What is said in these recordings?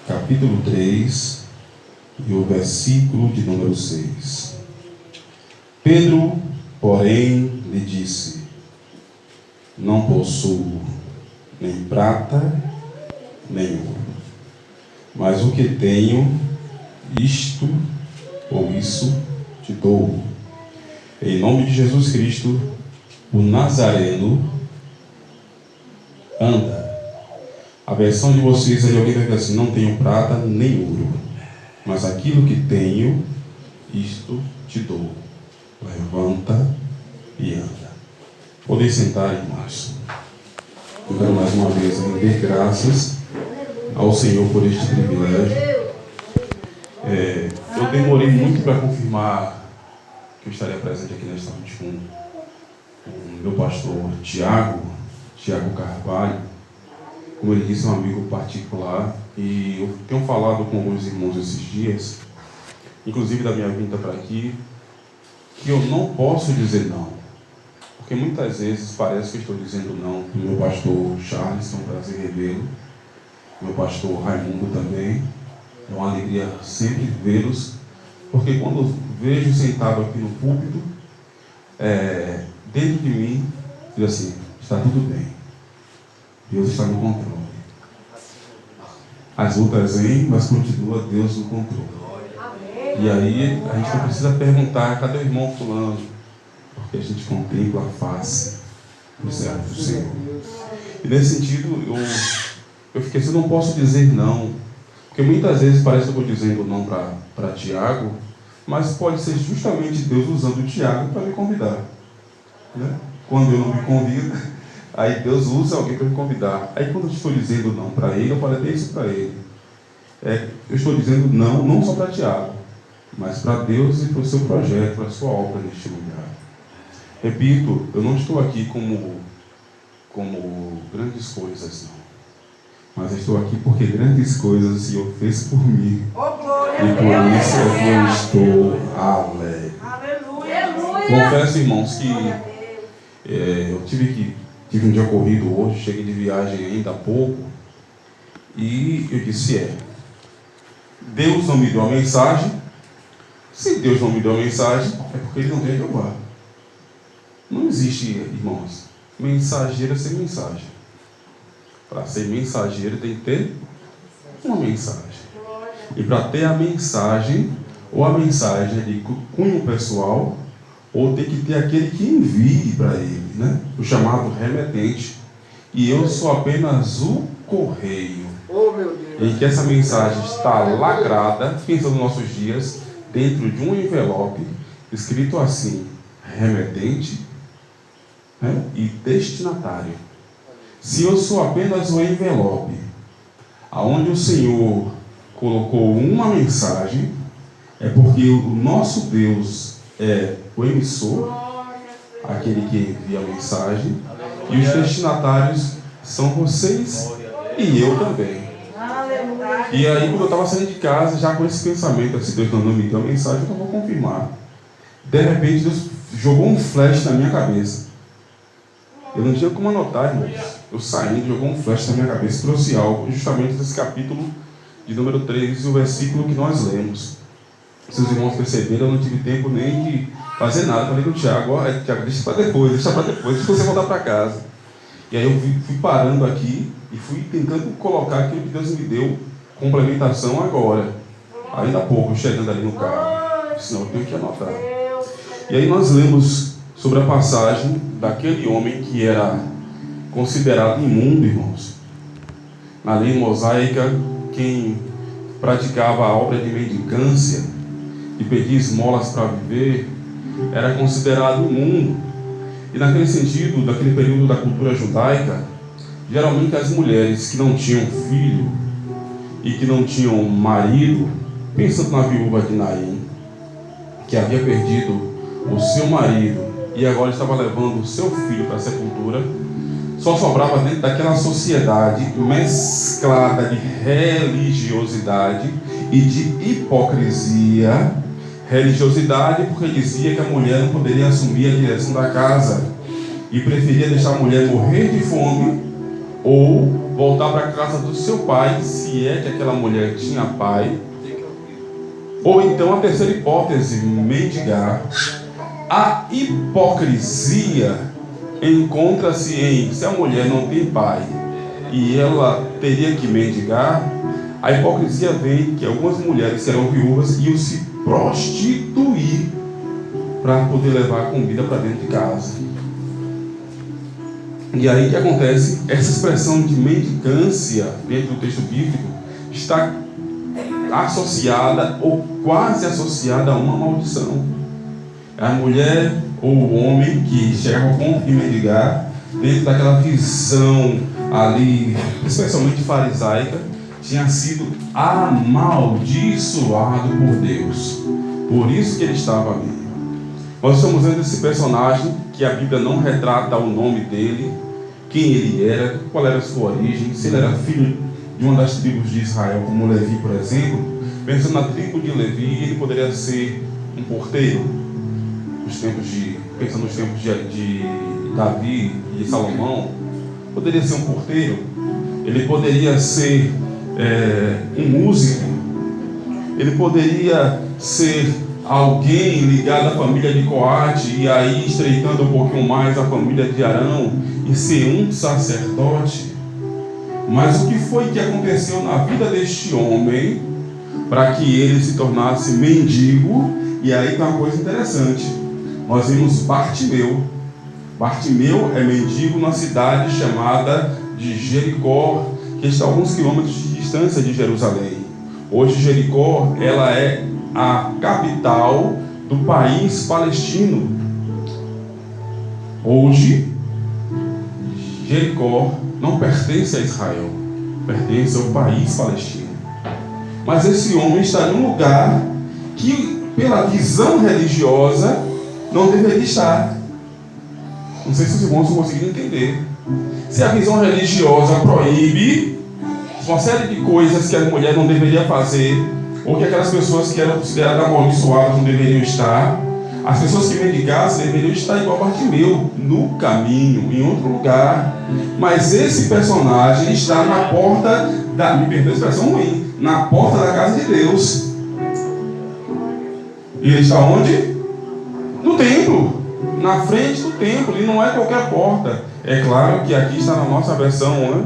capítulo 3 e o versículo de número 6. Pedro, porém, lhe disse: não possuo nem prata, nem ouro, mas o que tenho, isto ou isso te dou. Em nome de Jesus Cristo, o Nazareno, anda. A versão de vocês aí, alguém vai dizer assim: não tenho prata nem ouro, mas aquilo que tenho, isto te dou. Levanta e anda. Podem sentar, irmãos. Eu quero mais uma vez render graças ao Senhor por este privilégio. Eu demorei muito para confirmar que eu estaria presente aqui nesta noite com o meu pastor Tiago Carvalho. Como ele disse, é um amigo particular, e eu tenho falado com alguns irmãos esses dias, inclusive da minha vinda para aqui, que eu não posso dizer não, porque muitas vezes parece que estou dizendo não. O meu pastor Charles, é um prazer revê-lo, meu pastor Raimundo também, é uma alegria sempre vê-los, porque quando vejo sentado aqui no púlpito, dentro de mim, diz assim: está tudo bem, Deus está no controle. As lutas vêm, mas continua Deus no controle. E aí a gente não precisa perguntar: cadê o irmão fulano? Porque a gente contempla a face do céu do Senhor. E nesse sentido, eu fiquei assim: eu não posso dizer não, porque muitas vezes parece que eu estou dizendo não para Tiago, mas pode ser justamente Deus usando o Tiago para me convidar, né? Quando eu não me convido, aí Deus usa alguém para me convidar. Aí quando eu estou dizendo não para ele, eu falei até isso para ele. Eu estou dizendo não só para Tiago, mas para Deus e para o seu projeto, para a sua obra neste lugar. Repito, eu não estou aqui como grandes coisas, não. Mas eu estou aqui porque grandes coisas o Senhor fez por mim. E por isso é que eu estou alegre. Aleluia. Confesso, irmãos, que eu tive um dia corrido hoje, cheguei de viagem ainda há pouco, e eu disse: Deus não me deu a mensagem. Se Deus não me deu a mensagem, é porque Ele não veio levar. Não existe, irmãos, mensageiro sem mensagem. Para ser mensageiro tem que ter uma mensagem. E para ter a mensagem, ou a mensagem é de cunho pessoal, ou tem que ter aquele que envie para ele, né? O chamado remetente. E eu sou apenas o correio. Em que essa mensagem está lacrada, pensando nos nossos dias, dentro de um envelope, escrito assim: remetente, né? E destinatário. Se eu sou apenas o envelope, aonde o Senhor colocou uma mensagem, é porque o nosso Deus é o emissor, aquele que envia a mensagem, e os destinatários são vocês e eu também. E aí, quando eu estava saindo de casa, já com esse pensamento: se Deus não me deu a mensagem, eu vou confirmar. De repente, Deus jogou um flash na minha cabeça. Eu não tinha como anotar, irmãos. Eu saindo, jogou um flash na minha cabeça, trouxe algo, justamente desse capítulo de número 3, e o versículo que nós lemos. Se os irmãos perceberam, eu não tive tempo nem de fazer nada. Falei com o Tiago: Tiago, deixa para depois, deixa você voltar para casa. E aí eu fui parando aqui e fui tentando colocar aquilo que Deus me deu, complementação agora. Ainda há pouco, chegando ali no carro. Senão eu tenho que anotar. E aí nós lemos sobre a passagem daquele homem que era considerado imundo, irmãos. Na lei mosaica, quem praticava a obra de mendicância e pedia esmolas para viver era considerado imundo. E naquele sentido, daquele período da cultura judaica, geralmente as mulheres que não tinham filho e que não tinham marido, pensando na viúva de Naim, que havia perdido o seu marido e agora estava levando o seu filho para a sepultura, só sobrava dentro daquela sociedade mesclada de religiosidade e de hipocrisia. Religiosidade porque dizia que a mulher não poderia assumir a direção da casa e preferia deixar a mulher morrer de fome ou voltar para a casa do seu pai, se é que aquela mulher tinha pai. Ou então a terceira hipótese, mendigar. A hipocrisia encontra-se em, se a mulher não tem pai e ela teria que mendigar, a hipocrisia vem que algumas mulheres serão viúvas e iam se prostituir para poder levar a comida para dentro de casa. E aí o que acontece? Essa expressão de mendicância dentro do texto bíblico está associada ou quase associada a uma maldição. A mulher ou o homem que chega ao ponto de mendigar, dentro daquela visão ali, especialmente farisaica, tinha sido amaldiçoado por Deus. Por isso que ele estava ali. Nós estamos vendo esse personagem que a Bíblia não retrata o nome dele, quem ele era, qual era a sua origem, se ele era filho de uma das tribos de Israel, como Levi, por exemplo. Pensando na tribo de Levi, ele poderia ser um porteiro, pensando nos tempos de Davi e de Salomão, poderia ser um porteiro, ele poderia ser um músico, ele poderia ser alguém ligado à família de Coate, e aí estreitando um pouquinho mais a família de Arão, e ser um sacerdote. Mas o que foi que aconteceu na vida deste homem para que ele se tornasse mendigo? E aí tem uma coisa interessante. Nós vimos Bartimeu. Bartimeu é mendigo numa cidade chamada de Jericó, que está a alguns quilômetros de distância de Jerusalém. Hoje Jericó, ela é a capital do país palestino. Hoje Jericó não pertence a Israel, pertence ao país palestino. Mas esse homem está em um lugar que, pela visão religiosa, não deveria estar. Não sei se os irmãos conseguiram entender. Se a visão religiosa proíbe uma série de coisas que a mulher não deveria fazer, ou que aquelas pessoas que eram consideradas amaldiçoadas não deveriam estar, as pessoas que mendigassem deveriam estar igual Bartimeu, no caminho, em outro lugar. Mas esse personagem está na porta me perdoa a expressão ruim, na porta da casa de Deus. E ele está onde? No templo, na frente do templo, e não é qualquer porta. É claro que aqui está na nossa versão, né?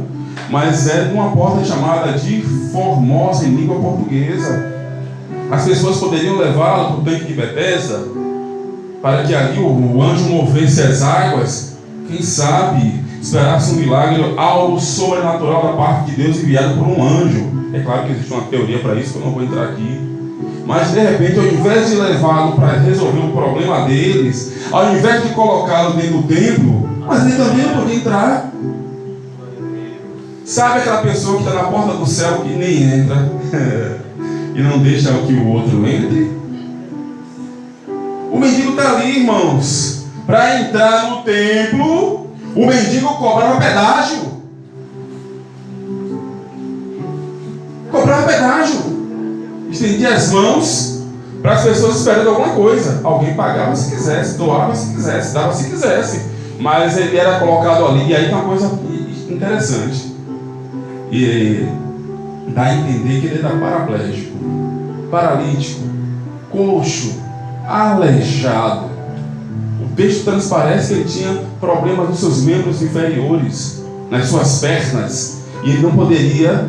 Mas é uma porta chamada de Formosa em língua portuguesa. As pessoas poderiam levá-lo para o tanque de Betesda, para que ali o anjo movesse as águas, quem sabe esperasse um milagre, algo sobrenatural da parte de Deus enviado por um anjo. É claro que existe uma teoria para isso, que eu não vou entrar aqui. Mas de repente, ao invés de levá-lo para resolver o problema deles, ao invés de colocá-lo dentro do templo, mas ele também não podia entrar. Sabe aquela pessoa que está na porta do céu que nem entra e não deixa que o outro entre? O mendigo está ali, irmãos. Para entrar no templo, o mendigo cobrava pedágio. Cobrava pedágio. Estendia as mãos para as pessoas esperando alguma coisa. Alguém pagava se quisesse, doava se quisesse, dava se quisesse. Mas ele era colocado ali. E aí tem uma coisa interessante. E dá a entender que ele era paraplégico, paralítico, coxo, aleijado. O texto transparece que ele tinha problemas nos seus membros inferiores, nas suas pernas, e ele não poderia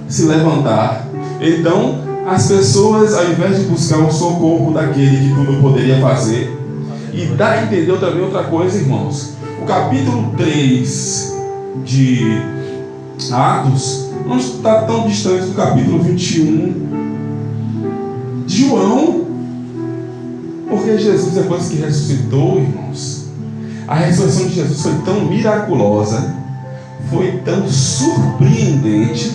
se levantar. Então, as pessoas, ao invés de buscar o socorro daquele que tudo poderia fazer, e dá a entender também outra coisa, irmãos. O capítulo 3 de Atos não está tão distante do capítulo 21 de João, porque Jesus, depois que ressuscitou, irmãos, a ressurreição de Jesus foi tão miraculosa, foi tão surpreendente,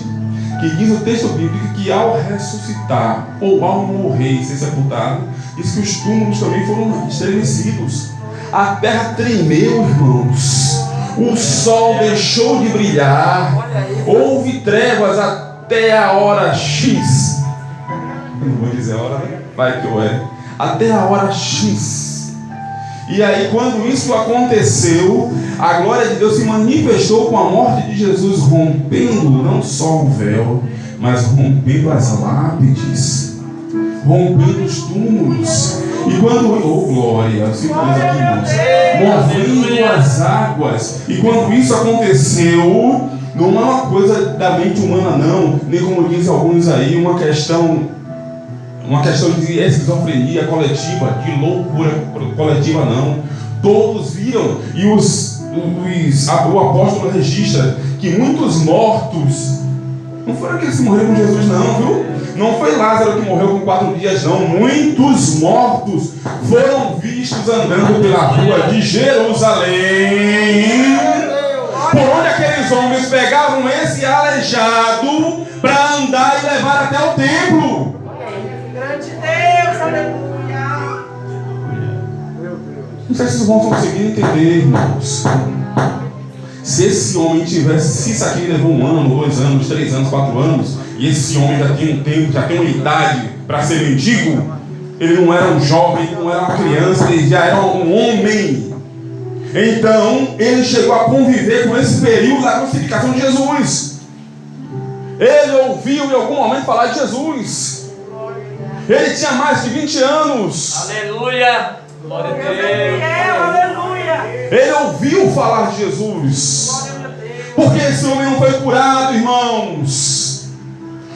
que diz o texto bíblico que ao ressuscitar ou ao morrer e ser sepultado, diz que os túmulos também foram estremecidos, a terra tremeu, irmãos. O sol deixou de brilhar, houve trevas até a hora X. Não vou dizer a hora, né? Vai que eu é. Até a hora X. E aí, quando isso aconteceu, a glória de Deus se manifestou com a morte de Jesus, rompendo não só o véu, mas rompendo as lápides, rompendo os túmulos. E quando, oh glória, se faz aqui, irmãos, movendo as águas. E quando isso aconteceu, não é uma coisa da mente humana, não, nem como dizem alguns aí, uma questão de esquizofrenia coletiva, de loucura coletiva, não. Todos viram, e o apóstolo registra que muitos mortos, não foram aqueles que morreram com Jesus, não, viu? Não foi Lázaro que morreu com 4 dias, não. Muitos mortos foram vistos andando pela rua de Jerusalém, por onde aqueles homens pegavam esse aleijado para andar e levar até o templo. Grande Deus, aleluia. Não sei se vocês vão conseguir entender, irmãos. Se esse homem tivesse, se isso aqui levou 1 ano, 2 anos, 3 anos, 4 anos, e esse homem já tem um tempo, já tem uma idade para ser mendigo, ele não era um jovem, ele não era uma criança, ele já era um homem. Então, ele chegou a conviver com esse período da crucificação de Jesus. Ele ouviu em algum momento falar de Jesus. Ele tinha mais de 20 anos. Aleluia! Glória a Deus! Aleluia! Ele ouviu falar de Jesus. Porque esse homem não foi curado, irmãos.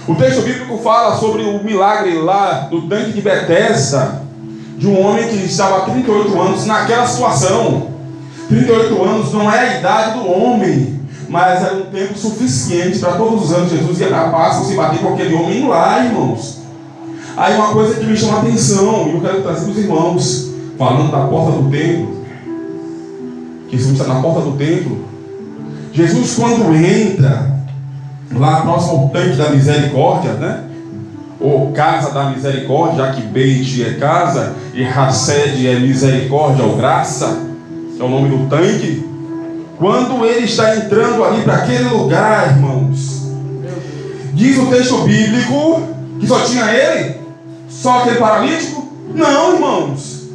O texto bíblico fala sobre o milagre lá do tanque de Betesda, de um homem que estava há 38 anos naquela situação. 38 anos não é a idade do homem, mas era um tempo suficiente para todos os anos Jesus ia na Páscoa se bater com aquele homem lá, irmãos. Aí uma coisa que me chama a atenção, e eu quero trazer para os irmãos, falando da porta do templo, que Jesus está na porta do templo. Jesus, quando entra lá próximo ao tanque da misericórdia, né? Ou casa da misericórdia, já que Beit é casa e Hased é misericórdia ou graça, é o nome do tanque. Quando ele está entrando ali para aquele lugar, irmãos, diz o texto bíblico que só tinha ele? Só aquele paralítico? Não, irmãos.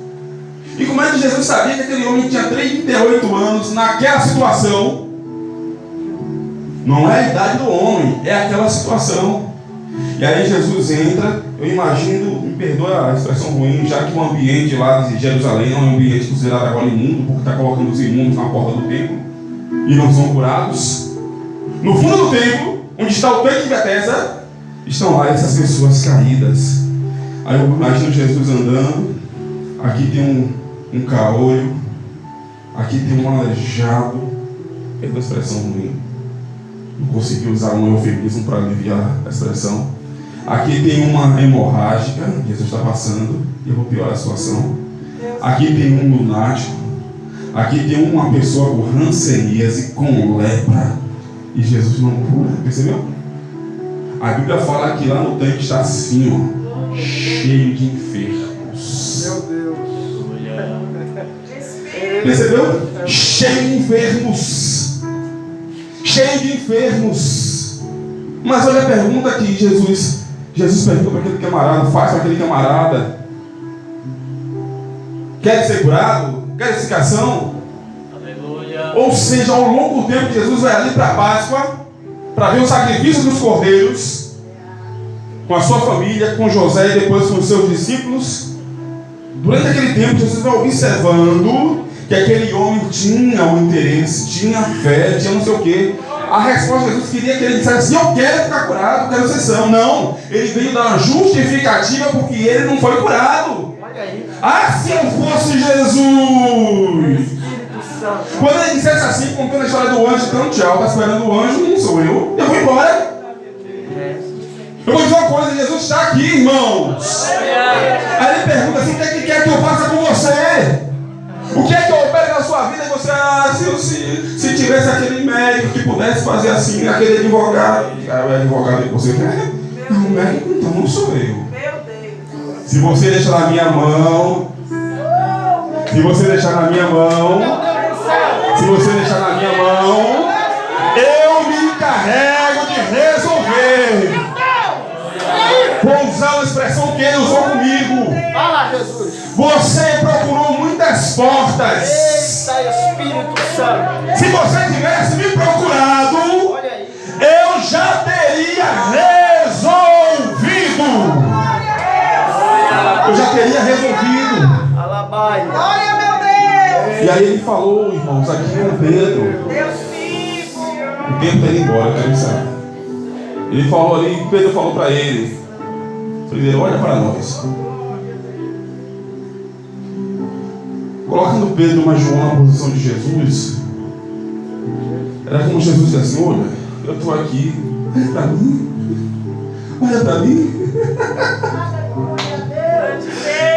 E como é que Jesus sabia que aquele homem tinha 38 anos naquela situação? Não é a idade do homem, é aquela situação. E aí Jesus entra, eu imagino, me perdoa a expressão ruim, já que o ambiente lá de Jerusalém é um ambiente considerado agora imundo, porque está colocando os imundos na porta do templo e não são curados. No fundo do templo, onde está o tanque de Betesda, estão lá essas pessoas caídas. Aí eu imagino Jesus andando, aqui tem um caolho, aqui tem um aleijado, perdoa a expressão ruim, não consegui usar um eufemismo para aliviar a expressão. Aqui tem uma hemorrágica, Jesus está passando, e eu vou piorar a situação. Aqui tem um lunático, aqui tem uma pessoa com hanseníase, com lepra, e Jesus não cura, percebeu? A Bíblia fala que lá no tanque está assim, ó, cheio de enfermos. Meu Deus. Percebeu? Cheio de enfermos. Cheio de enfermos. Mas olha a pergunta que Jesus pergunta para aquele camarada, faz para aquele camarada: quer ser curado? Quer explicação? Aleluia. Ou seja, ao longo do tempo Jesus vai ali para a Páscoa, para ver o sacrifício dos cordeiros, com a sua família, com José e depois com os seus discípulos. Durante aquele tempo Jesus vai observando que aquele homem tinha um interesse, tinha fé, tinha não sei o quê. A resposta de Jesus queria que ele dissesse assim: eu quero ficar curado, eu quero ser são. Não, ele veio dar uma justificativa porque ele não foi curado. Ah, se eu fosse Jesus! Quando ele dissesse assim, contando a história do anjo, então tchau, está esperando o anjo, não sou eu vou embora. Eu vou dizer uma coisa: Jesus está aqui, irmãos. Aí ele pergunta assim: o que é que quer que eu faça com você? O que é que eu opere na sua vida? E você, se tivesse aquele médico que pudesse fazer assim, aquele advogado. O advogado que você quer? Não, o médico então não sou eu. Se você deixar na minha mão, eu me encarrego de resolver. Vou usar uma expressão que ele usou comigo. Fala, Jesus. Você procurou muitas portas. Eita, Espírito Santo. Se você tivesse me procurado, Olha aí. eu já teria resolvido. Eu já teria resolvido. Alabaia. Glória, meu Deus. E aí ele falou, irmãos, aqui com Pedro. Deus vivo. O tempo está indo embora, eu quero encerrar. Ele falou ali, Pedro falou para ele: primeiro, olha para nós. Colocando Pedro mais João na posição de Jesus, era como Jesus disse assim: olha, eu estou aqui, olha para mim, olha para mim.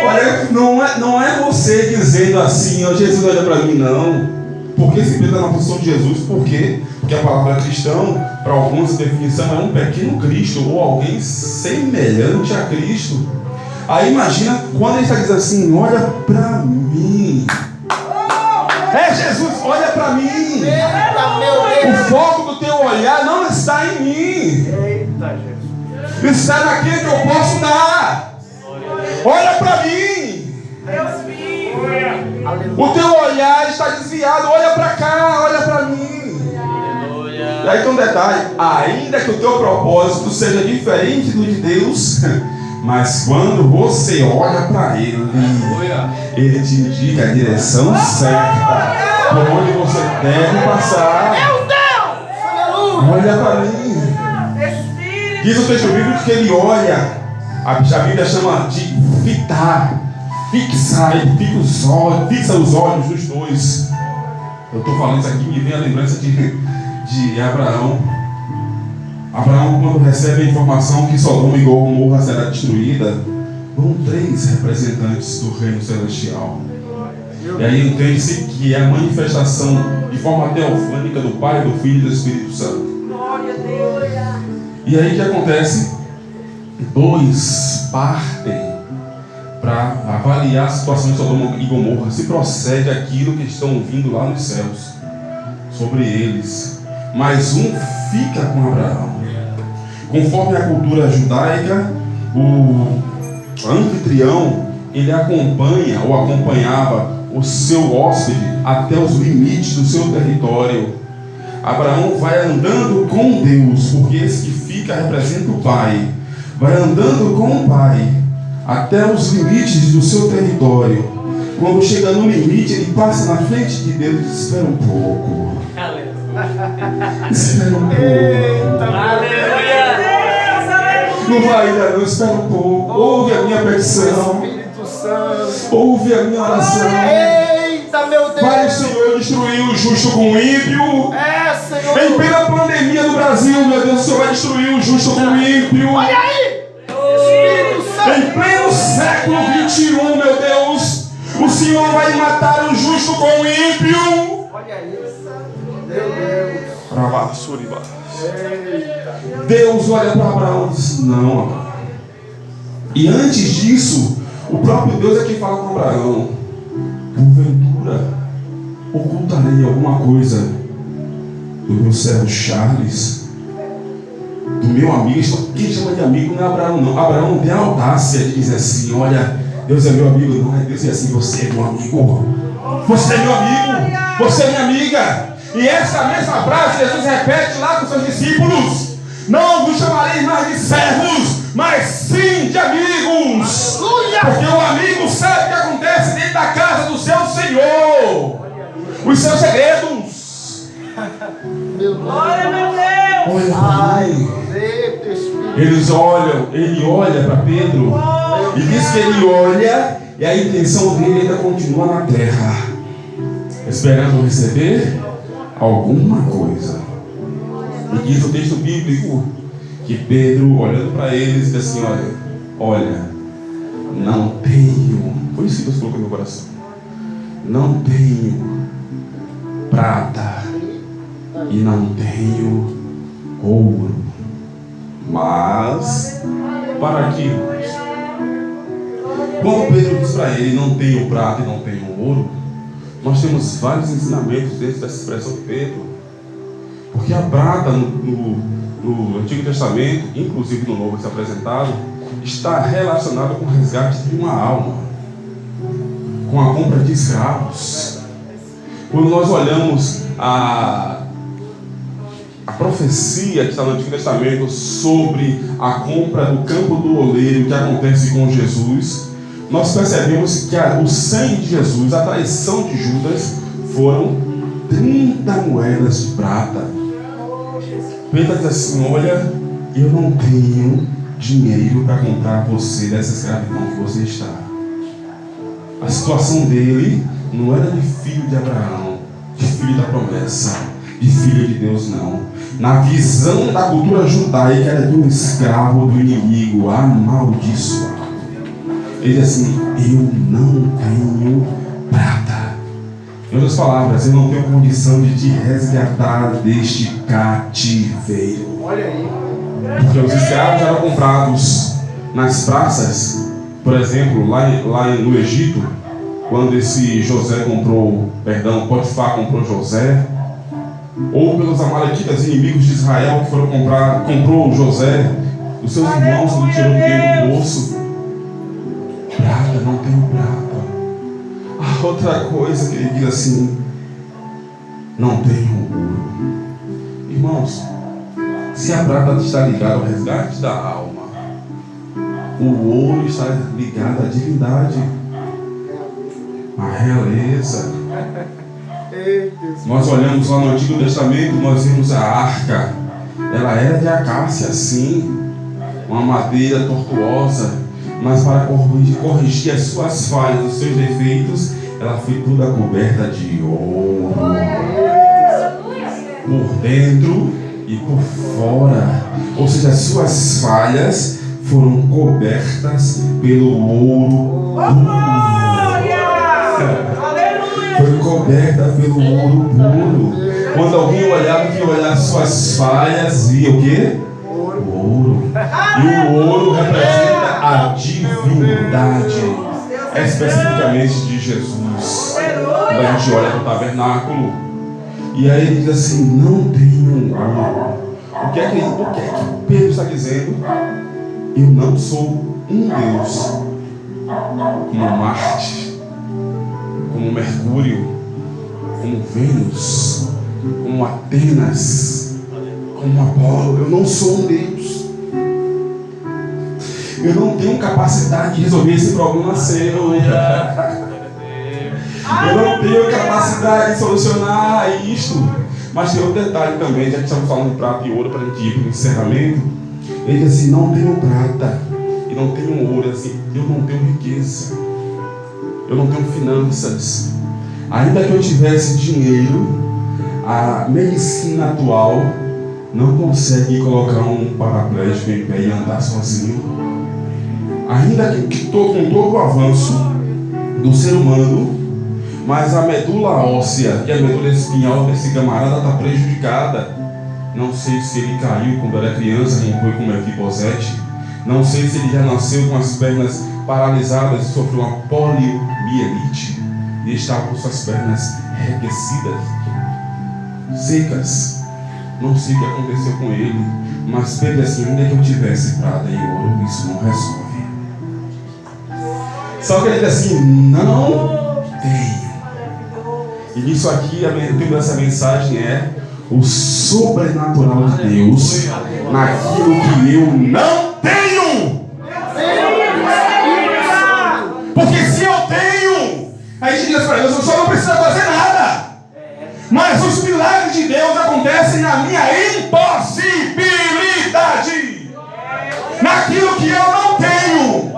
Olha, não é você dizendo assim: ó, Jesus, olha para mim, não. Porque esse Pedro está na posição de Jesus, por quê? Porque a palavra cristão, para alguns, a definição é um pequeno Cristo, ou alguém semelhante a Cristo. Aí imagina quando ele está dizendo assim: olha para mim. É Jesus, olha para mim. Eita, meu O Deus. foco do teu olhar não está em mim, Eita, Jesus. está naquilo que eu posso dar. Olha para mim. Deus vivo. O teu olhar está desviado. Olha para cá, olha para mim. E aí tem um detalhe: ainda que o teu propósito seja diferente do de Deus, mas quando você olha para Ele, Ele te indica a direção certa, por onde você deve passar. Meu Deus. Olha para mim. Espírito. Diz o texto bíblico que Ele olha. A Bíblia chama de fitar, fixar. Ele fixa os olhos dos dois. Eu estou falando isso aqui, me vem a lembrança de Abraão. Abraão, quando recebe a informação que Sodoma e Gomorra será destruída, vão 3 representantes do reino celestial. E aí entende-se que é a manifestação de forma teofânica do Pai, do Filho e do Espírito Santo. Glória a Deus. E aí o que acontece? 2 partem para avaliar a situação de Sodoma e Gomorra, se procede aquilo que estão vindo lá nos céus sobre eles. Mas um fica com Abraão. Conforme a cultura judaica, o anfitrião, ele acompanha ou acompanhava o seu hóspede até os limites do seu território. Abraão vai andando com Deus, porque esse que fica representa o Pai. Vai andando com o Pai até os limites do seu território. Quando chega no limite, ele passa na frente de Deus e diz: espera um pouco. Espera um pouco. Aleluia. Não vai ainda não, espera um pouco. Ouve a minha petição. Espírito Santo. Ouve a minha oração. Eita, meu Deus. Vai o Senhor destruir o justo com o ímpio. É, Senhor. Em plena pandemia do Brasil, meu Deus, o Senhor vai destruir o justo com o ímpio. Olha aí. Espírito Santo. Em pleno século 21, meu Deus, o Senhor vai matar o justo com o ímpio. Olha isso. Meu Deus. Deus olha para Abraão e diz: não, Abraão. E antes disso, o próprio Deus é quem fala com Abraão: porventura, ocultarei alguma coisa do meu servo Charles, do meu amigo. Quem chama de amigo não é Abraão, não. Abraão não tem a audácia de dizer assim: olha, Deus é meu amigo. Não é Deus, é assim: você é meu amigo. Você é meu amigo. Você é minha amiga. E essa mesma frase Jesus repete lá com seus discípulos: não vos chamarei mais de servos, mas sim de amigos. Porque o amigo sabe o que acontece dentro da casa do seu Senhor, os seus segredos. Glória, meu Deus. Olha, Ai, Pai. eita, Espírito. Ele olha para Pedro e diz que ele olha, e a intenção dele ainda continua na terra, esperando receber alguma coisa. E diz o texto bíblico que Pedro, olhando para eles, diz assim: olha, não tenho, foi isso que Deus colocou no meu coração, não tenho prata e não tenho ouro, mas para aqui. Quando Pedro diz para ele: não tenho prata e não tenho ouro, nós temos vários ensinamentos dentro dessa expressão de Pedro. Porque a prata no Antigo Testamento, inclusive no Novo, se apresentado, está relacionada com o resgate de uma alma, com a compra de escravos. Quando nós olhamos a profecia que está no Antigo Testamento sobre a compra do campo do oleiro que acontece com Jesus, nós percebemos que o sangue de Jesus, a traição de Judas, foram 30 moedas de prata. Pedro diz assim: olha, eu não tenho dinheiro para comprar você dessa escravidão que você está. A situação dele não era de filho de Abraão, de filho da promessa, de filho de Deus, não. Na visão da cultura judaica, era de um escravo do inimigo amaldiçoado. Ele diz assim: eu não tenho prata. Em outras palavras, eu não tenho condição de te resgatar deste cativeiro. Olha aí. Porque os escravos eram comprados nas praças. Por exemplo, lá no Egito, quando esse Potifar comprou José, ou pelos amalequitas, inimigos de Israel, que foram comprou José, os seus irmãos não tirou dinheiro do bolso. Prata, não tenho prata. A outra coisa que ele diz assim: não tenho ouro. Irmãos, se a prata está ligada ao resgate da alma, o ouro está ligado à divindade, à realeza. Nós olhamos lá no Antigo Testamento, nós vimos a arca. Ela era de acácia, sim, uma madeira tortuosa, mas para corrigir as suas falhas, os seus defeitos, ela foi toda coberta de ouro, por dentro e por fora. Ou seja, as suas falhas foram cobertas pelo ouro puro. Foi coberta pelo ouro puro. Quando alguém olhava, que olhar suas falhas, via o quê? O ouro. E o ouro representa a divindade, especificamente de Jesus. Quando a gente olha para o tabernáculo, e aí ele diz assim: não tenho ouro. O que é que Pedro está dizendo? Eu não sou um Deus como Marte, como Mercúrio, como Vênus, como Atenas, como Apolo. Eu não sou um Deus. Eu não tenho capacidade de resolver esse problema seu. Eu não tenho capacidade de solucionar isto. Mas tem outro detalhe também, já que estamos falando de prata e ouro, para a gente ir para o encerramento. Ele diz assim: não tenho prata e não tenho ouro. Assim, eu não tenho riqueza, eu não tenho finanças. Ainda que eu tivesse dinheiro, a medicina atual não consegue colocar um paraplégico em pé e andar sozinho. Ainda que estou com todo o avanço do ser humano, mas a medula óssea e a medula espinhal desse camarada está prejudicada. Não sei se ele caiu quando era criança, como foi com Mefibosete. Não sei se ele já nasceu com as pernas paralisadas e sofreu uma poliomielite e está com suas pernas enriquecidas, secas. Não sei o que aconteceu com ele, mas Pedro assim: ainda que eu tivesse prata e ouro, isso não resolve. Só que ele diz assim: não tenho. E nisso aqui, o tema dessa mensagem é o sobrenatural de Deus naquilo que eu não tenho. Porque se eu tenho, a gente diz para Deus: eu só não preciso fazer nada. Mas os milagres de Deus acontecem na minha impossibilidade, naquilo que eu não tenho,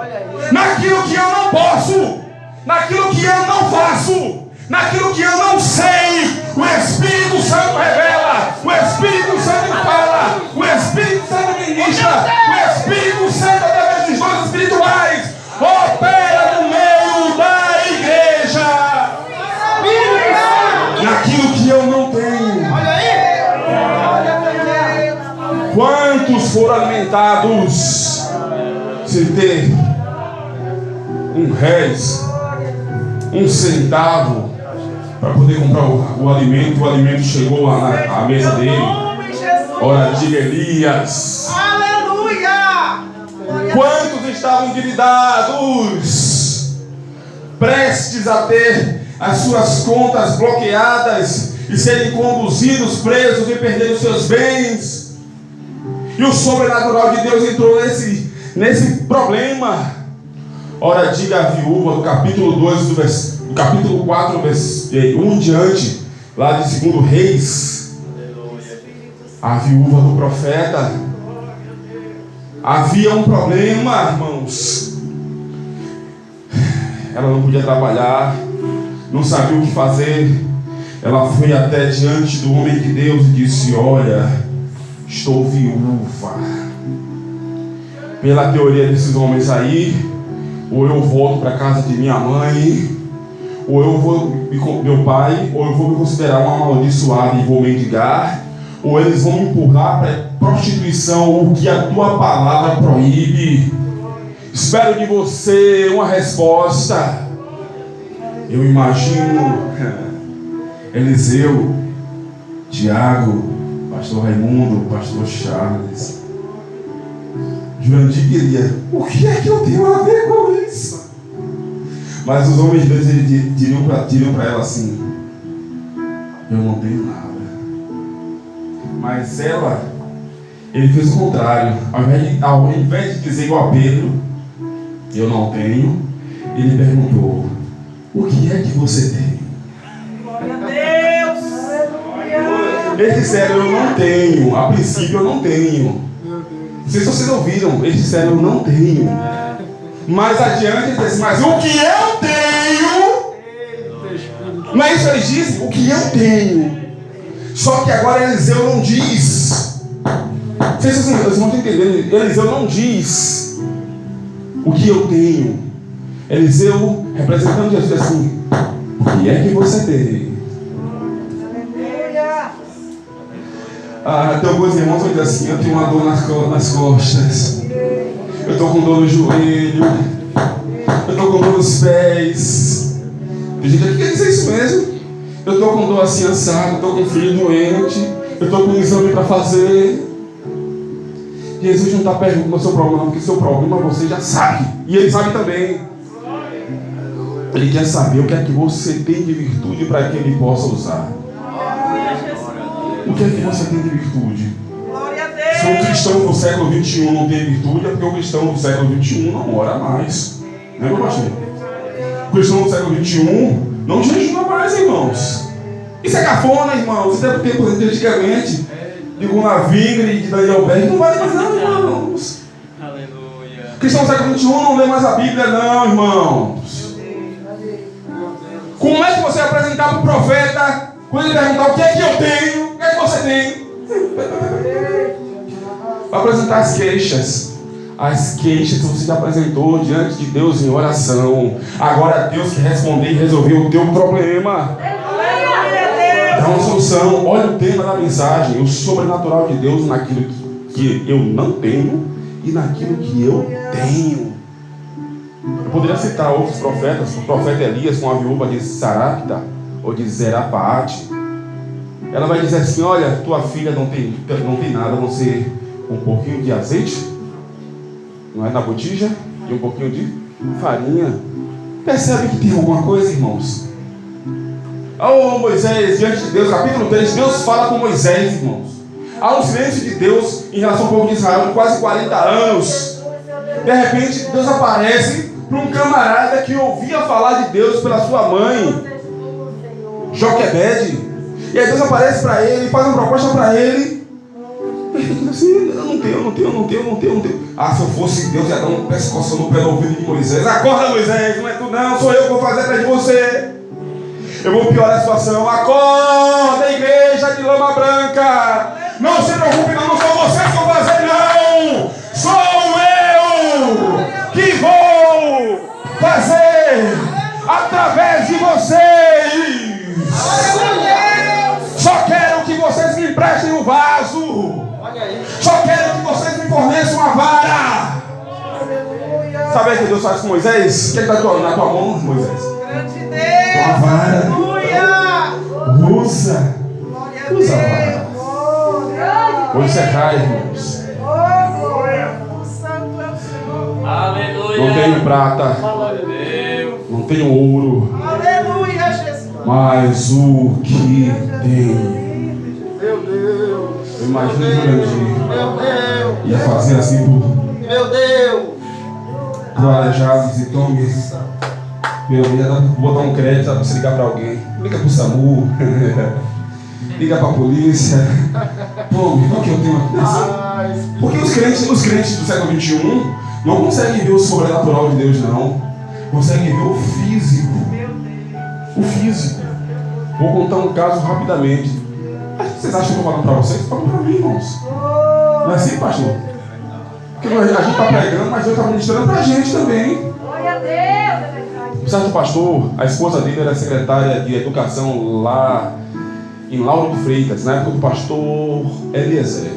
naquilo que eu não posso, naquilo que eu não faço, naquilo que eu não sei. O Espírito Santo revela, o Espírito Santo fala, o Espírito Santo ministra, o Espírito Santo, através dos dons espirituais, opera no meio da igreja, naquilo que eu não tenho. Olha aí. Quantos foram alimentados sem ter R$1, R$1 para poder comprar o alimento? O alimento chegou à mesa dele. Ora, diga Elias. Aleluia! Quantos estavam endividados? prestes a ter as suas contas bloqueadas e serem conduzidos, presos e perder os seus bens. E o sobrenatural de Deus entrou nesse problema. Ora, diga a viúva, do capítulo 2, do capítulo 4, versículo 1 em diante, lá de 2 Reis. A viúva do profeta. Havia um problema, irmãos. Ela não podia trabalhar, não sabia o que fazer. Ela foi até diante do homem de Deus e disse: olha, estou viúva. Pela teoria desses homens aí, ou eu volto para a casa de minha mãe, ou eu vou meu pai, ou eu vou me considerar uma amaldiçoada e vou mendigar, ou eles vão me empurrar para prostituição, o que a tua palavra proíbe. Espero de você uma resposta. Eu imagino Eliseu, Tiago, pastor Raimundo, pastor Charles. Jurandir queria: o que é que eu tenho a ver com isso? Mas os homens de Deus diriam para ela assim: eu não tenho nada. Mas ele fez o contrário. Ao invés de dizer igual a Pedro, eu não tenho, ele perguntou: o que é que você tem? Glória a Deus. Eles disseram: eu não tenho. A princípio eu não tenho. Não sei se vocês ouviram. Eles disseram: eu não tenho. Mais adiante ele disse: mas o que eu tenho? Não é isso que eles dizem? O que eu tenho. Só que agora Eliseu não diz. Vocês vão entender. Eliseu não diz o que eu tenho. Eliseu, representando Jesus, diz assim: o que é que você tem? Tem alguns irmãos que dizem assim: eu tenho uma dor nas costas, eu estou com dor no joelho, eu estou com dor nos pés. Tem gente aqui que quer dizer isso mesmo. Eu estou com dor assim assado, eu estou com filho doente, eu estou com um exame para fazer. Jesus não está perguntando o seu problema, não, porque o seu problema você já sabe, e ele sabe também. Ele quer saber o que é que você tem de virtude para que ele possa usar. O que é que você tem de virtude? Se um cristão do século XXI não tem virtude, é porque o cristão do século XXI não ora mais. Não é, meu pastor? O cristão do século XXI não jejua mais, irmãos. Isso é cafona, irmãos. Isso é porque por exemplo, antigamente, de Gunnar Wingre e de Daniel Berg, não vale mais não, irmãos. Aleluia. O cristão do século XXI não lê mais a Bíblia, não, irmãos. Como é que você vai apresentar para o profeta quando ele perguntar: o que é que eu tenho? O que é que você tem? Vai apresentar as queixas. As queixas que você já apresentou diante de Deus em oração. Agora Deus quer responder e resolver o teu problema. Dá uma solução. Olha o tema da mensagem: o sobrenatural de Deus naquilo que eu não tenho e naquilo que eu tenho. Eu poderia citar outros profetas, o profeta Elias com a viúva de Sarapta ou de Zerapate. Ela vai dizer assim: olha, tua filha não tem nada a não ser um pouquinho de azeite, não é, na botija, e um pouquinho de farinha. Percebe que tem alguma coisa, irmãos? Oh, Moisés, diante de Deus, capítulo 3, Deus fala com Moisés, irmãos. Há um silêncio de Deus em relação ao povo de Israel de quase 40 anos. De repente, Deus aparece para um camarada que ouvia falar de Deus pela sua mãe, Joquebede. E aí Deus aparece para ele, faz uma proposta para ele. Ele diz assim: eu não tenho. Ah, se eu fosse Deus, ia dar um pescoço no pé do ouvido de Moisés. Acorda, Moisés, não é tu não, sou eu que vou fazer atrás de você. Eu vou piorar a situação. Acorda, igreja de lama branca. Não se preocupe, não sou vocês que vão fazer, não. Sou eu que vou fazer através de vocês. Só quero que vocês me emprestem um vaso. Só quero que vocês me forneçam uma vara. Sabe o que Deus faz com Moisés? O que está na tua mão, Moisés? Uma vara. Usa a vara. Vou encerrar, irmãos. Aleluia. Não tenho prata. Glória a Deus. não tenho ouro, Aleluia, Jesus. mas o que tenho. Meu Deus. Eu imagino Jurandir Meu Deus. ia fazer assim Meu Deus. pro aleijado e tome. Eu ia botar um crédito para você ligar para alguém. Liga pro SAMU, liga pra polícia. Tome, qual que eu tenho aqui? Ai, Porque os crentes do século XXI não conseguem ver o sobrenatural de Deus, não. Conseguem ver o físico. O físico. Vou contar um caso rapidamente. Vocês acham que eu estou falando para vocês? Falam para mim, irmãos. Não é assim, pastor? Porque a gente está pregando, mas Deus está ministrando para a gente também. Glória a Deus. O certo pastor, a esposa dele era secretária de educação lá em Lauro de Freitas, na época do pastor Eliezer.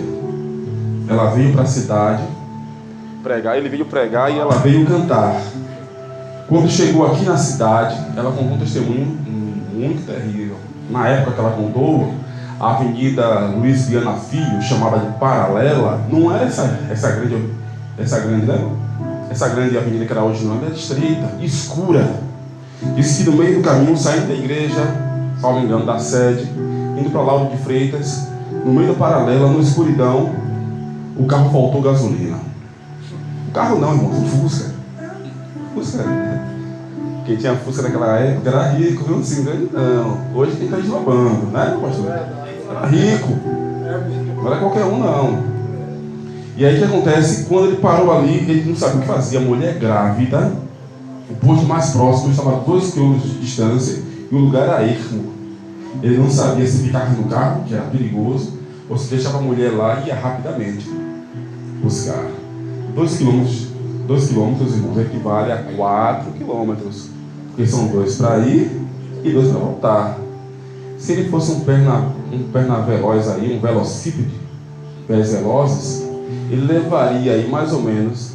Ela veio para a cidade pregar, ele veio pregar e ela veio cantar. Quando chegou aqui na cidade, ela contou um testemunho muito terrível. Na época que ela contou, a Avenida Luiz Viana Filho, chamada de Paralela, não era essa grande avenida que era hoje, não, era estreita, escura. Disse que no meio do caminho, saindo da igreja, salvo engano, da sede, indo para Lauro de Freitas, no meio da Paralela, na escuridão, o carro faltou gasolina. O carro não, irmão, o Fusca. Fusca, né? Quem tinha Fusca naquela época era rico, viu? Não se engane, não. Hoje quem está esnobando, né, pastor? Era rico. Não era qualquer um, não. E aí o que acontece? Quando ele parou ali, ele não sabia o que fazia. A mulher grávida, o posto mais próximo estava a 2 km de distância e o lugar era ermo. Ele não sabia se ficava no carro, que era perigoso, ou se deixava a mulher lá e ia rapidamente buscar. 2 quilômetros, irmãos, equivale a 4 quilômetros, porque são 2 para ir e 2 para voltar. Se ele fosse um perna veloz aí, um velocípede, pés velozes, ele levaria aí mais ou menos,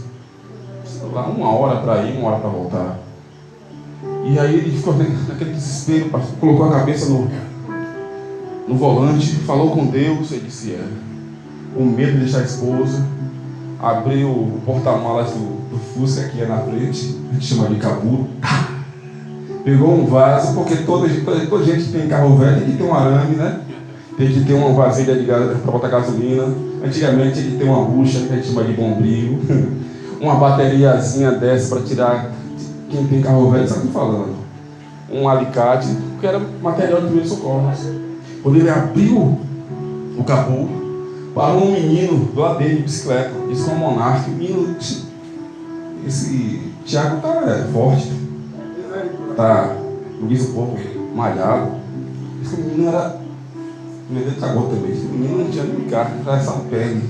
sei lá, 1 hora para ir, 1 hora para voltar. E aí ele ficou naquele desespero, colocou a cabeça no volante, falou com Deus, ele disse, com medo de deixar a esposa, abriu o porta-malas do Fusca que é na frente, a gente chama de caburo, pegou um vaso, porque toda gente que tem carro velho tem que ter um arame, né? Tem que ter uma vasilha para botar gasolina. Antigamente tinha que ter uma bucha, que a gente chama de bombril, uma bateriazinha dessa para tirar, quem tem carro velho sabe o que eu tô falando, um alicate, que era material de primeiros socorros. Quando ele abriu o capô, parou um menino do lado dele de bicicleta, disse com o monarca, o menino, esse Tiago tá forte, tá, como diz o povo, malhado. Esse menino era, o menino cagou também, esse menino não tinha nem carro, era essa pele.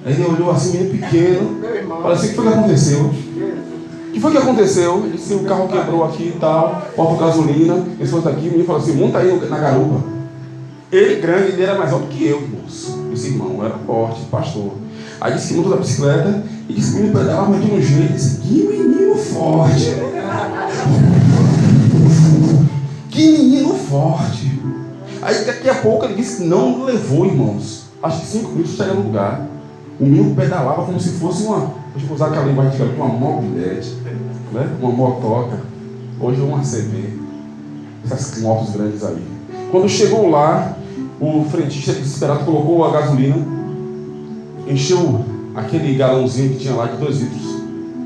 Aí ele olhou assim, menino pequeno, falou assim, o que foi que aconteceu? O que foi que aconteceu? Ele disse, o carro quebrou aqui e tal, falta gasolina, esse foi daqui, o menino falou assim, monta aí na garupa. Ele grande, ele era mais alto que eu, moço. Esse irmão era forte, pastor. Aí disse que montou da bicicleta e disse que o menino pedalava de um jeito. Disse, que menino forte. Que menino forte. Aí daqui a pouco ele disse que não levou, irmãos. Acho que 5 minutos chega no lugar. O menino pedalava como se fosse uma, deixa eu usar aquela linguagem de uma mobilete, né? Uma motoca. Hoje é uma CB. Essas motos grandes aí. Quando chegou lá, o frentista desesperado colocou a gasolina, encheu aquele galãozinho que tinha lá de 2 litros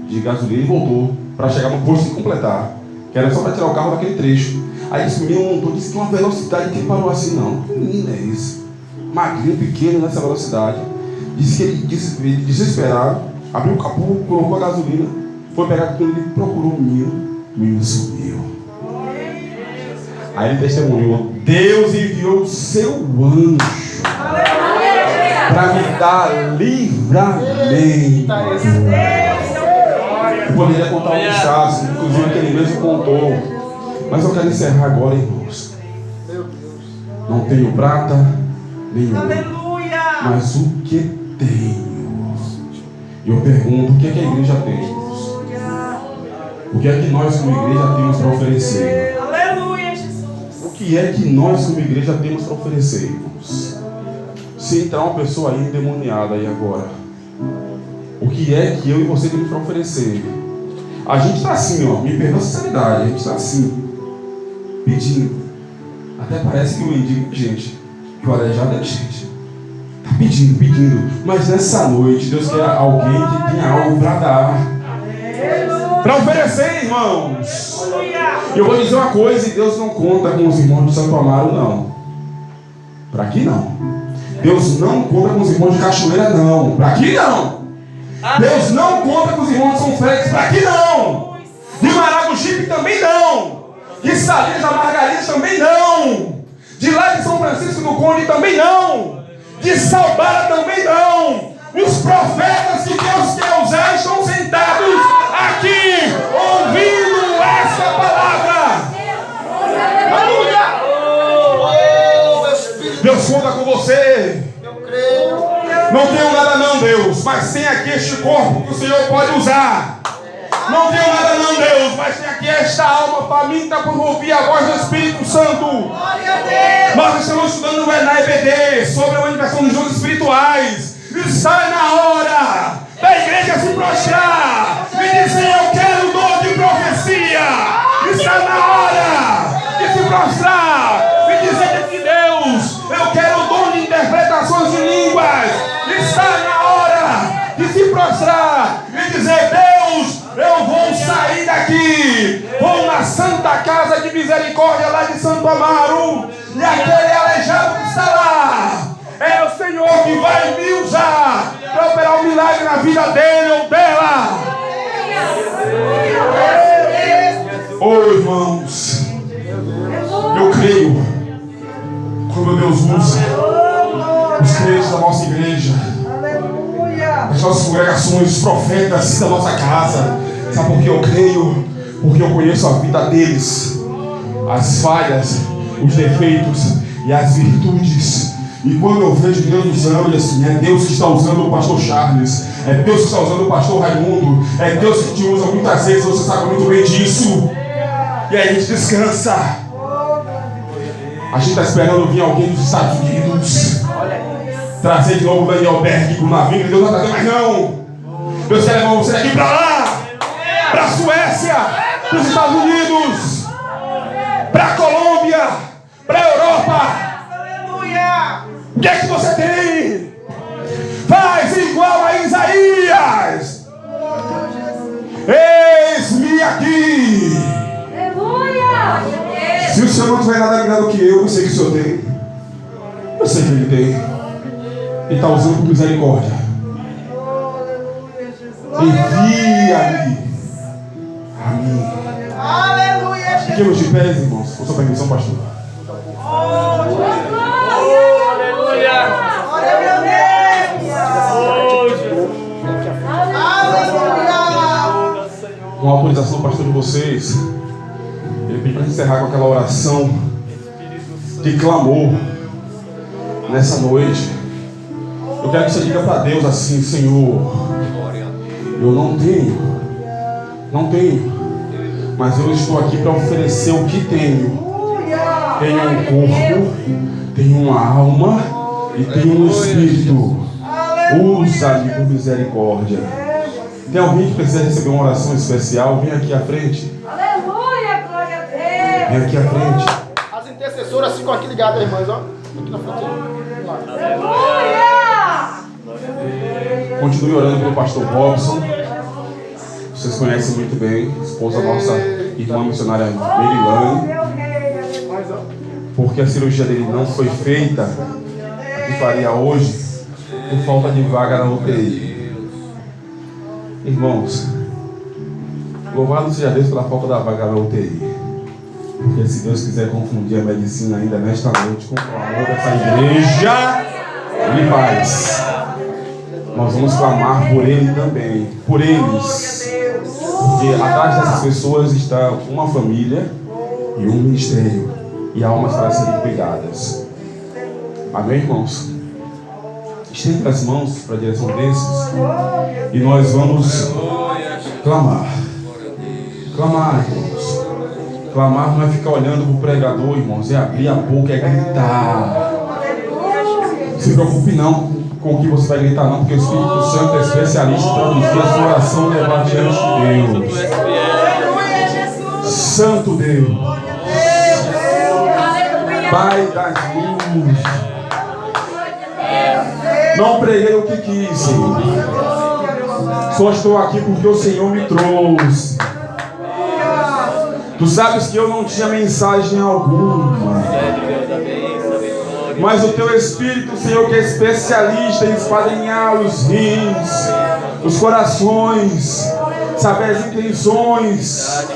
de gasolina e voltou para chegar no posto e completar, que era só para tirar o carro daquele trecho. Aí esse menino montou, disse que uma velocidade que ele parou assim, não. Que menino é esse? Magrinho, pequeno nessa velocidade. Disse que ele desesperado, abriu o capô, colocou a gasolina, foi pegar quando ele procurou o menino sumiu. Aí ele testemunhou, Deus enviou o seu anjo para me dar livramento. Eu poderia contar outros casos, inclusive que ele mesmo contou. Mas eu quero encerrar agora, irmãos. Não tenho prata, nem ouro, mas o que tenho? Eu pergunto, o que é que a igreja tem, irmãos? O que é que nós como igreja temos para oferecer? O que é que nós como igreja temos para oferecer, irmãos? Se entrar uma pessoa aí endemoniada aí agora, o que é que eu e você temos para oferecer? A gente está assim, ó, me perdoa a sinceridade, a gente está assim, pedindo. Até parece que o mendigo é gente, que o aleijado é gente. Está pedindo. Mas nessa noite, Deus quer alguém que tenha algo para dar, para oferecer, irmãos. E eu vou dizer uma coisa, e Deus não conta com os irmãos de Santo Amaro, não. Para aqui não. Deus não conta com os irmãos de Cachoeira, não. Para aqui não. Deus não conta com os irmãos de São Félix. Para aqui não. De Maragogipe também não. De Salinas da Margarida também não. De lá de São Francisco do Conde também não. De Salbara também não. Os profetas que Deus quer usar estão sentados aqui ouvindo essa palavra. Deus conta com você. Eu creio. Não tenho nada não, Deus, mas tem aqui este corpo que o Senhor pode usar. Não tenho nada não, Deus, mas tem aqui esta alma faminta por ouvir a voz do Espírito Santo. Nós estamos estudando no ENAEBD sobre a manifestação dos dons espirituais. Está na hora da igreja se prostrar e dizer: eu quero o dom de profecia. Está na hora de se prostrar e dizer que Deus, eu quero o dom de interpretações de línguas. Está na hora de se prostrar e dizer: Deus, eu vou sair daqui, vou na Santa Casa de Misericórdia lá de Santo Amaro, e aquele aleijado que está lá é o Senhor que vai me usar para operar um milagre na vida dele ou dela. Oh, irmãos, eu creio quando Deus usa os crentes da nossa igreja, as nossas congregações, os profetas da nossa casa. Sabe por que eu creio? Porque eu conheço a vida deles, as falhas, os defeitos e as virtudes. E quando eu vejo Deus usando, assim, é Deus que está usando o pastor Charles, é Deus que está usando o pastor Raimundo, é Deus que te usa muitas vezes, você sabe muito bem disso. E aí a gente descansa. A gente está esperando vir alguém dos Estados Unidos trazer de novo o Daniel Berg com o navio, Deus não vai trazer mais não. Deus quer levar você daqui para lá, para a Suécia, para os Estados Unidos, para a Colômbia, para a Europa. O que é que você tem? Faz igual a Isaías. Eis-me aqui. Se o Senhor não tiver nada melhor do que eu sei que o Senhor tem. Eu sei que Ele tem. Ele está usando por misericórdia. Envia-me a mim. Aleluia, Jesus. Fiquemos de pés, irmãos, com sua permissão, pastor. Com a autorização do pastor de vocês, ele pediu para encerrar com aquela oração de clamor nessa noite. Eu quero que você diga para Deus assim: Senhor, eu não tenho, mas eu estou aqui para oferecer o que tenho. Tenho um corpo, tenho uma alma e tenho um espírito. Usa-me por misericórdia. Tem alguém que precisa receber uma oração especial? Vem aqui à frente. Aleluia, glória a Deus. Vem aqui à frente. As intercessoras ficam aqui ligadas, irmãs, ó. Aqui na frente. Aleluia. Continue orando pelo pastor Robson. Vocês conhecem muito bem, esposa da nossa irmã missionária Merilane. Porque a cirurgia dele não foi feita, a que faria hoje, por falta de vaga na UTI. Irmãos, louvado seja Deus pela falta da vaga na UTI. Porque se Deus quiser confundir a medicina ainda nesta noite com o amor dessa igreja, Ele faz. Nós vamos clamar por Ele também, por eles. Porque atrás dessas pessoas está uma família e um ministério. E almas para serem cuidadas. Amém, irmãos? Estende as mãos para a direção desses. E nós vamos clamar. Clamar, irmãos. Clamar não é ficar olhando para o pregador, irmãos. É abrir a boca, é gritar. Não se preocupe não com o que você vai gritar, não. Porque o Espírito Santo é especialista em traduzir a sua oração e levar diante de Deus. Deus. Pai das luzes. Não preguei o que quis, Senhor. Só estou aqui porque o Senhor me trouxe. Tu sabes que eu não tinha mensagem alguma. Mas o teu Espírito, Senhor, que é especialista em esquadrinhar os rins, os corações, saber as intenções,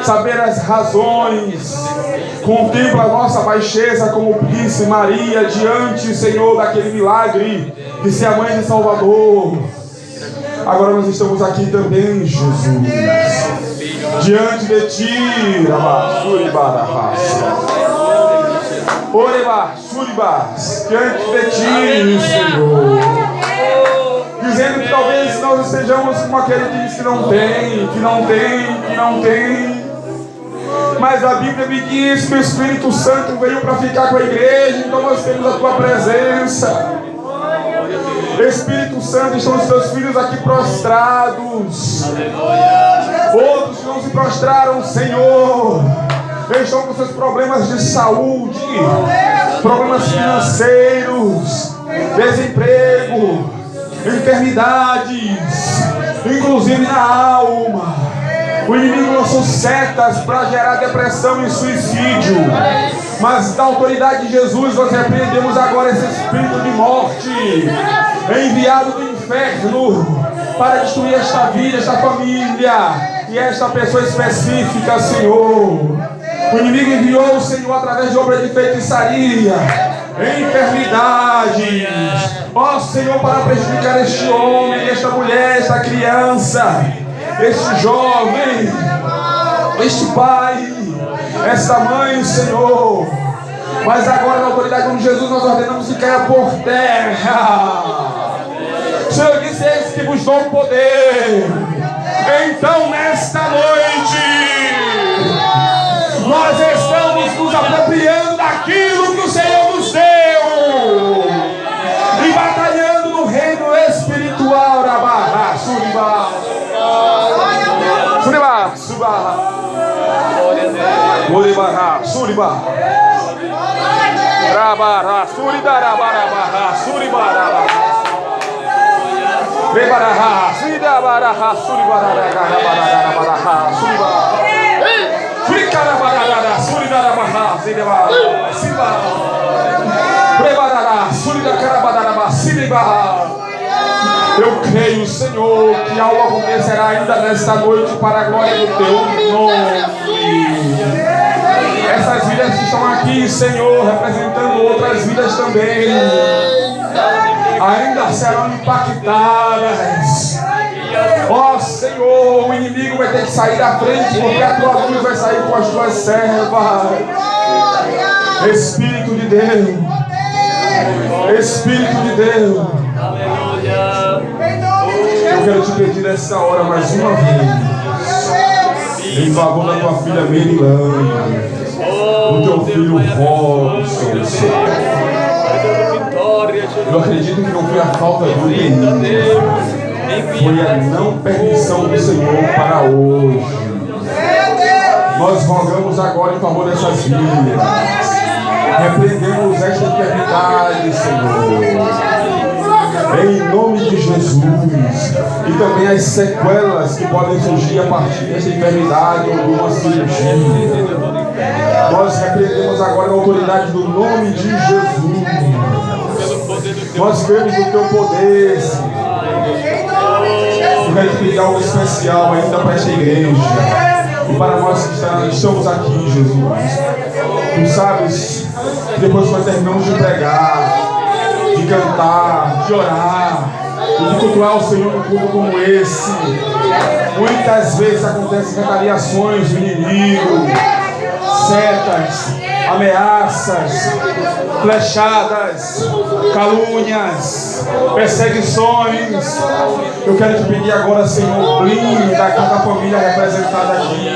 saber as razões, contempla a nossa baixeza como príncipe Maria diante, Senhor, daquele milagre de ser a mãe de Salvador. Agora nós estamos aqui também, Jesus, diante de Ti, diante de Ti, Senhor, dizendo que talvez nós estejamos como aquele que diz que não tem, mas a Bíblia me diz que o Espírito Santo veio para ficar com a igreja, então nós temos a Tua presença. Espírito Santo, estão os Teus filhos aqui prostrados. Outros que não se prostraram, Senhor, estão com seus problemas de saúde, problemas financeiros, desemprego, enfermidades, inclusive na alma. O inimigo lançou setas para gerar depressão e suicídio, mas da autoridade de Jesus nós repreendemos agora esse espírito de morte enviado do inferno para destruir esta vida, esta família e esta pessoa específica, Senhor. O inimigo enviou o Senhor através de obra de feitiçaria, enfermidades, ó Senhor, para prejudicar este homem, esta mulher, esta criança, este jovem, este pai, esta mãe, Senhor. Mas agora, na autoridade de Jesus, nós ordenamos que caia por terra. O Senhor disse: eis que vos dou poder. Então, nesta noite, nós estamos nos apropriando daquilo que o Senhor nos deu e batalhando no reino espiritual. Rabarra, Suribá, Suribá, Suribá, Suribá, Suribá, Rabarra, Suribá, Rabarra, Suribá, Rabarra. Rebaraha, Sidabaraha, Suribaraha, Suribaraha, Fricarabarada, Suridarabaha, Sidabaraha, Siba, Rebaraha, Suridacarabaraha, Sidibaha. Eu creio, Senhor, que algo acontecerá ainda nesta noite para a glória do Teu nome. Essas vidas que estão aqui, Senhor, representando outras vidas também, ainda serão impactadas. Ó Senhor, o inimigo vai ter que sair da frente, porque a Tua luz vai sair com as Tuas servas. Espírito de Deus, Espírito de Deus, eu quero te pedir nessa hora mais uma vez, em favor da Tua filha Merilane, do Teu filho Robson, Senhor. Eu acredito que não foi a falta do inimigo, foi a não permissão do Senhor para hoje. Nós rogamos agora em favor dessas vidas. Repreendemos esta enfermidade, Senhor, em nome de Jesus. E também as sequelas que podem surgir a partir dessa enfermidade ou de uma cirurgia. Nós repreendemos agora na autoridade do nome de Jesus. Nós cremos no Teu poder, Senhor. Eu quero te pedir algo especial ainda para esta igreja e para nós que estamos aqui, Jesus. Tu sabes que depois que nós terminamos de pregar, de cantar, de orar, de cultuar o Senhor num culto como esse, muitas vezes acontecem retaliações do inimigo, setas, ameaças, flechadas, calúnias, perseguições. Eu quero te pedir agora, Senhor, blinda cada família representada aqui,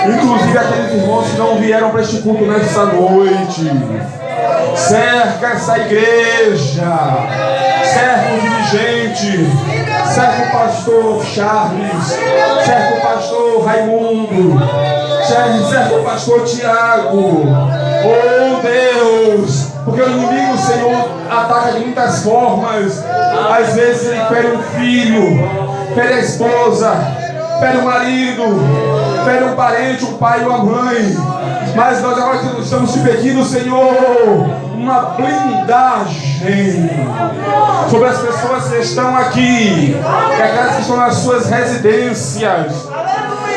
inclusive aqueles irmãos que não vieram para este culto nesta noite. Cerca essa igreja, cerca o dirigente, cerca o pastor Charles, cerca o pastor Raimundo, cerca o pastor Tiago. Oh Deus, porque o inimigo, Senhor, ataca de muitas formas. Às vezes ele fere um filho, fere a esposa, fere o marido, fere um parente, um pai ou a mãe. Mas nós agora estamos te pedindo, Senhor, uma blindagem sobre as pessoas que estão aqui, e aquelas que estão nas suas residências,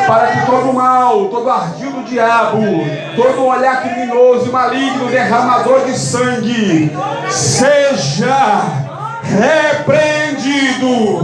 para que todo mal, todo ardil do diabo, todo olhar criminoso e maligno, derramador de sangue, seja repreendido